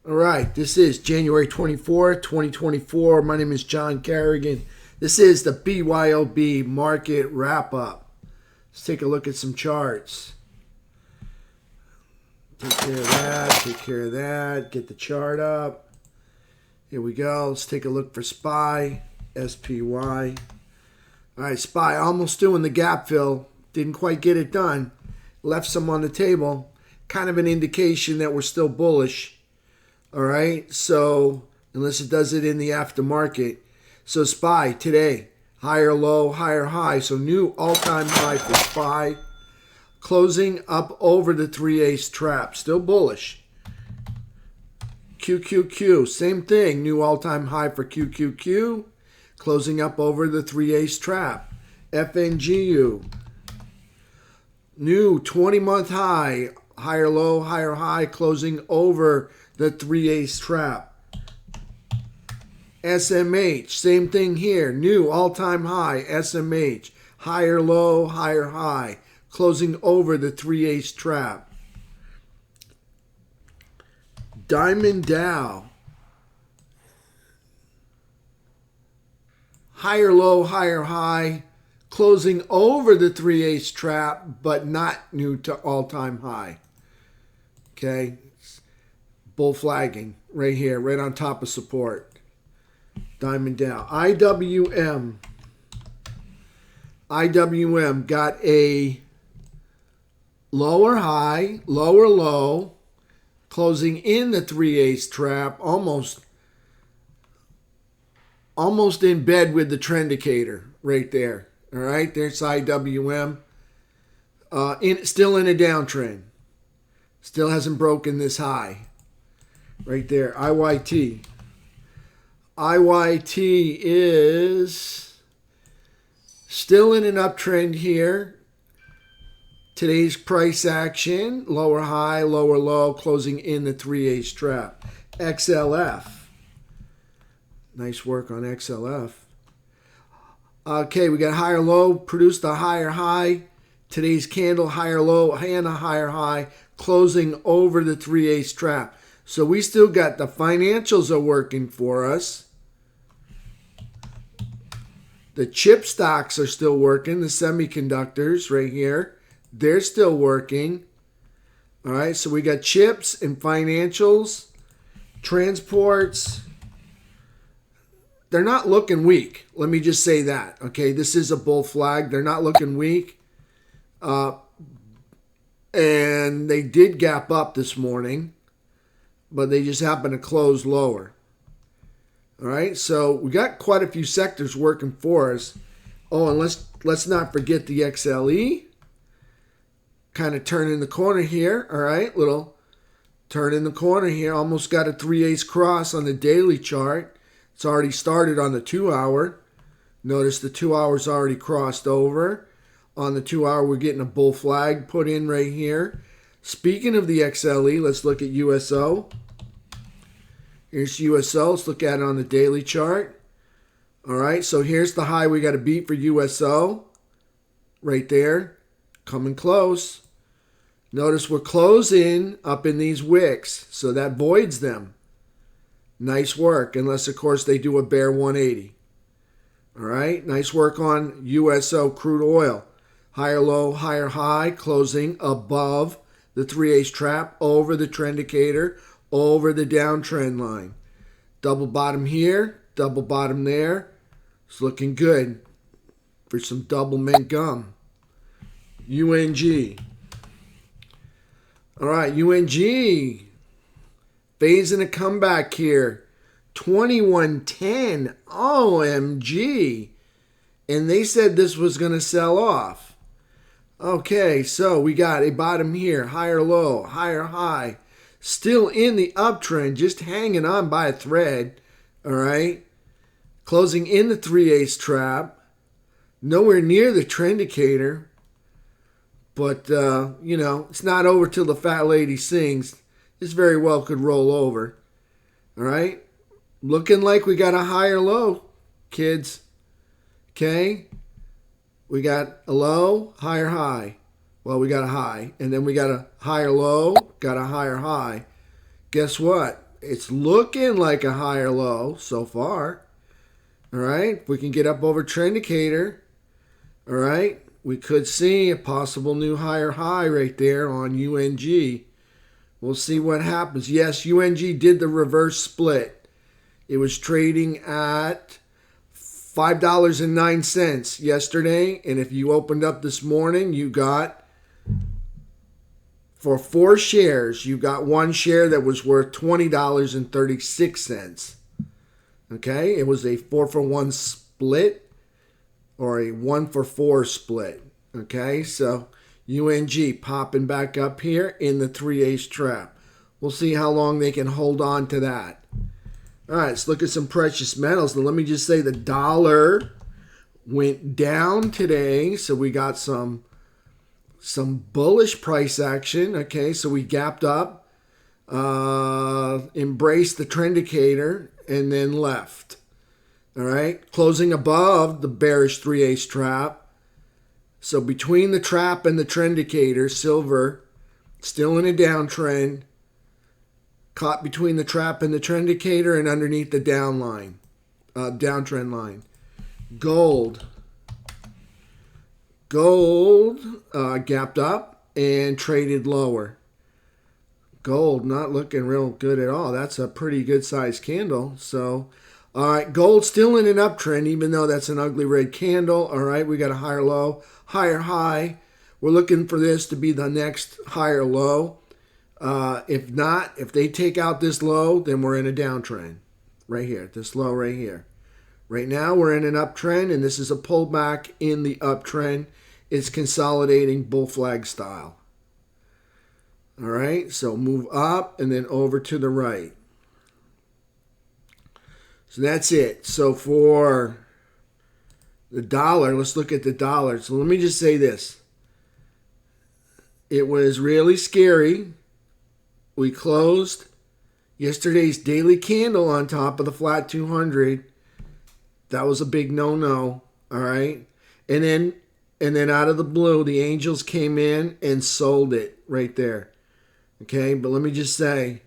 All right, this is January 24th, 2024. My name is John Carrigan. This is the BYOB Market Wrap Up. Let's take a look at some charts. Take care of that, take care of that. Get the chart up. Here we go. Let's take a look for SPY, SPY. All right, SPY almost doing the gap fill. Didn't quite get it done. Left some on the table. Kind of an indication that we're still bullish. All right, so unless it does it in the aftermarket. So SPY today, higher low, higher high. So new all-time high for SPY. Closing up over the 3-ace trap. Still bullish. QQQ, same thing. New all-time high for QQQ. Closing up over the 3-ace trap. FNGU. New 20-month high. Higher low, higher high. Closing over the 3-ace trap. SMH, same thing here. New all-time high, SMH. Higher low, higher high. Closing over the 3-ace trap. Diamond Dow. Higher low, higher high. Closing over the 3-ace trap, but not new to all-time high. Okay. Bull flagging right here, right on top of support. Diamond Dow. IWM. IWM got a lower high, lower low, closing in the 3-ace trap, almost in bed with the trend indicator right there. All right, there's IWM. Still in a downtrend. Still hasn't broken this high. Right there, IYT. IYT is still in an uptrend here. Today's price action, lower high, lower low, closing in the 3-ace trap. XLF. Nice work on XLF. Okay, we got higher low, produced a higher high. Today's candle, higher low and a higher high, closing over the 3-ace trap. So we still got the financials are working for us. The chip stocks are still working. The semiconductors right here, they're still working. All right, so we got chips and financials, transports. They're not looking weak. Let me just say that. Okay, this is a bull flag. They're not looking weak. And they did gap up this morning, but they just happen to close lower. All right, so we got quite a few sectors working for us. Oh, and let's not forget the XLE. Kind of turning the corner here. All right, little turn in the corner here. Almost got a 3-ace cross on the daily chart. It's already started on the 2-hour. Notice the 2 hours already crossed over. On the 2-hour, we're getting a bull flag put in right here. Speaking of the XLE, let's look at USO. Here's USO. Let's look at it on the daily chart. All right, so here's the high we got to beat for USO. Right there. Coming close. Notice we're closing up in these wicks, so that voids them. Nice work, unless, of course, they do a bear 180. All right, nice work on USO crude oil. Higher low, higher high, closing above the 3-ace trap, over the trend indicator, over the downtrend line. Double bottom here, double bottom there. It's looking good for some double mint gum. UNG. All right, UNG. Phasing a comeback here. 2110. OMG. And they said this was going to sell off. Okay, so we got a bottom here. Higher low, higher high. Still in the uptrend, just hanging on by a thread. All right. Closing in the 3-ace trap. Nowhere near the trend indicator. But, it's not over till the fat lady sings. This very well could roll over. All right. Looking like we got a higher low, kids. Okay. We got a low, higher high. Well, we got a high. And then we got a higher low, got a higher high. Guess what? It's looking like a higher low so far. All right. If we can get up over trend indicator, all right, we could see a possible new higher high right there on UNG. We'll see what happens. Yes, UNG did the reverse split. It was trading at $5.09 yesterday. And if you opened up this morning, you got, for 4 shares, you got 1 share that was worth $20.36. Okay, it was a 4-for-1 split or a 1-for-4 split. Okay, so UNG popping back up here in the 3/8 trap. We'll see how long they can hold on to that. All right, let's look at some precious metals. Now, let me just say the dollar went down today, so we got some bullish price action. Okay, so we gapped up, embraced the trend indicator, and then left. All right, closing above the bearish 3/8 trap. So between the trap and the trend indicator, silver still in a downtrend, caught between the trap and the trend indicator and underneath the downtrend line. Gold gapped up and traded lower. Gold not looking real good at all. That's a pretty good sized candle. So, all right, gold still in an uptrend, even though that's an ugly red candle. All right, we got a higher low, higher high. We're looking for this to be the next higher low. If not, if they take out this low, then we're in a downtrend right here, this low right here. Right now, we're in an uptrend, and this is a pullback in the uptrend. It's consolidating bull flag style. All right, so move up and then over to the right. So that's it. So for the dollar, let's look at the dollar. So let me just say this. It was really scary. We closed yesterday's daily candle on top of the flat 200. That was a big no-no, all right? And then out of the blue, the angels came in and sold it right there. Okay, but let me just say,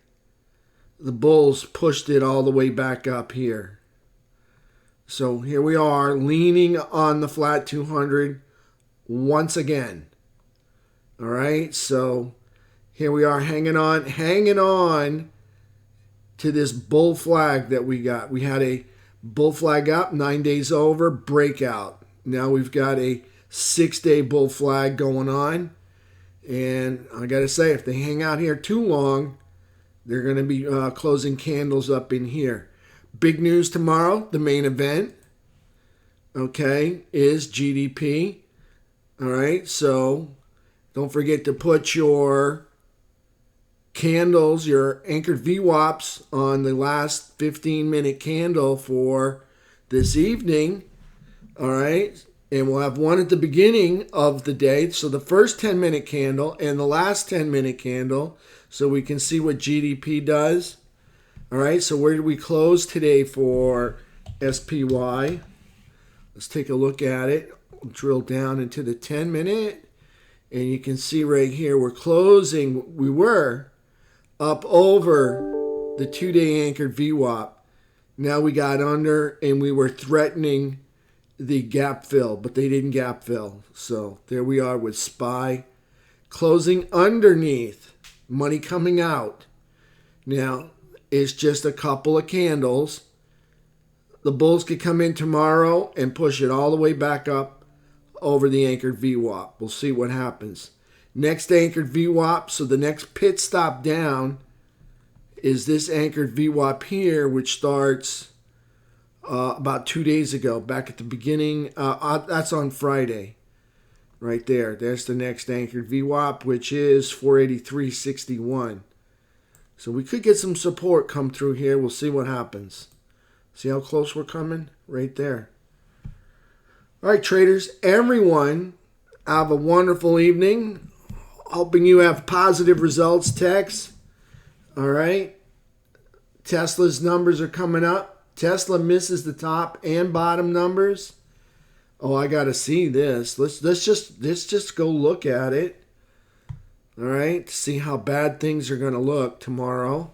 the bulls pushed it all the way back up here. So here we are, leaning on the flat 200 once again. All right, so here we are hanging on to this bull flag that we got. We had a bull flag up, 9 days over, breakout. Now we've got a 6-day bull flag going on. And I got to say, if they hang out here too long, they're going to be closing candles up in here. Big news tomorrow, the main event, okay, is GDP. All right, so don't forget to put your candles, your anchored VWAPs on the last 15-minute candle for this evening. All right, and we'll have one at the beginning of the day. So the first 10-minute candle and the last 10-minute candle, so we can see what GDP does. All right, so where did we close today for SPY? Let's take a look at it. We'll drill down into the 10-minute. And you can see right here, we're closing. We were up over the 2-day anchored VWAP. Now we got under and we were threatening the gap fill, but they didn't gap fill. So there we are with SPY closing underneath, money coming out. Now it's just a couple of candles. The bulls could come in tomorrow and push it all the way back up over the anchored VWAP. We'll see what happens. Next anchored VWAP, so the next pit stop down is this anchored VWAP here, which starts about 2 days ago, back at the beginning. That's on Friday, right there. There's the next anchored VWAP, which is 483.61. So we could get some support come through here. We'll see what happens. See how close we're coming? Right there. All right, traders, everyone, have a wonderful evening. Hoping you have positive results, Tex. All right. Tesla's numbers are coming up. Tesla misses the top and bottom numbers. Oh, I got to see this. Let's just go look at it. All right, see how bad things are going to look tomorrow.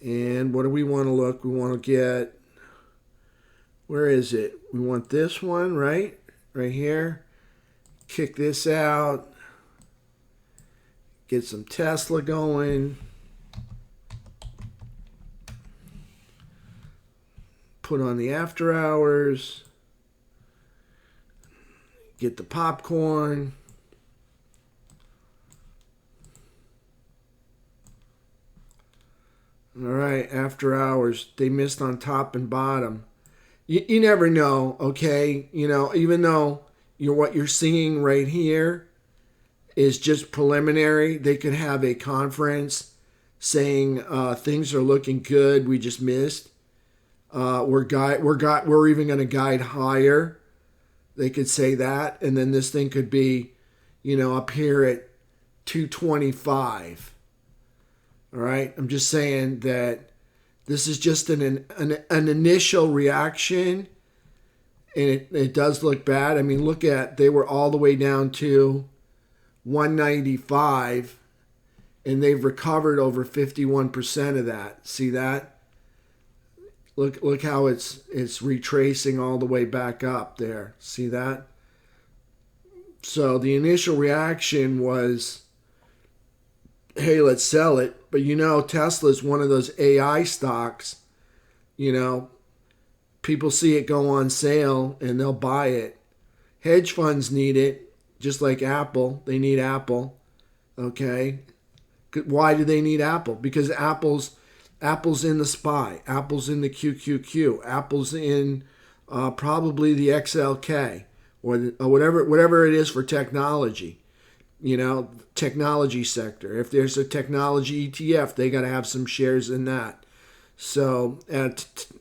And what do we want to look? We want to get, where is it? We want this one, right? Right here. Kick this out. Get some Tesla going. Put on the after hours. Get the popcorn. All right, after hours. They missed on top and bottom. You never know, okay? You know, even though what you're seeing right here is just preliminary, they could have a conference saying things are looking good. We just missed. We're even going to guide higher. They could say that, and then this thing could be, up here at 225. All right, I'm just saying that this is just an initial reaction, and it does look bad. I mean, they were all the way down to 195, and they've recovered over 51% of that. See that? Look how it's retracing all the way back up there. See that? So the initial reaction was, hey, let's sell it. But Tesla is one of those AI stocks. People see it go on sale and they'll buy it. Hedge funds need it, just like Apple. They need Apple. Okay? Why do they need Apple? Because Apple's in the SPY. Apple's in the QQQ. Apple's in probably the XLK or whatever it is for technology. Technology sector. If there's a technology ETF, they got to have some shares in that. So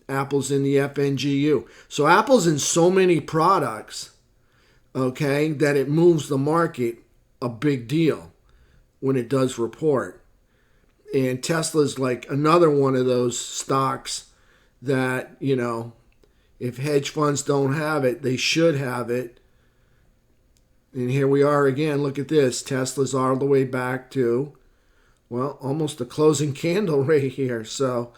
Apple's in the FNGU. So Apple's in so many products, okay, that it moves the market a big deal when it does report. And Tesla's like another one of those stocks that, if hedge funds don't have it, they should have it. And here we are again. Look at this. Tesla's all the way back to, almost a closing candle right here. So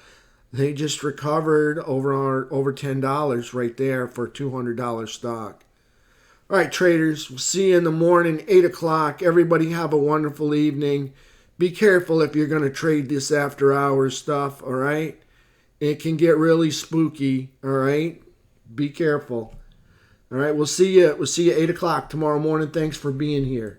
they just recovered over $10 right there for a $200 stock. All right, traders. We'll see you in the morning, 8 o'clock. Everybody have a wonderful evening. Be careful if you're going to trade this after hours stuff, all right? It can get really spooky, all right? Be careful. All right, we'll see you 8 o'clock tomorrow morning. Thanks for being here.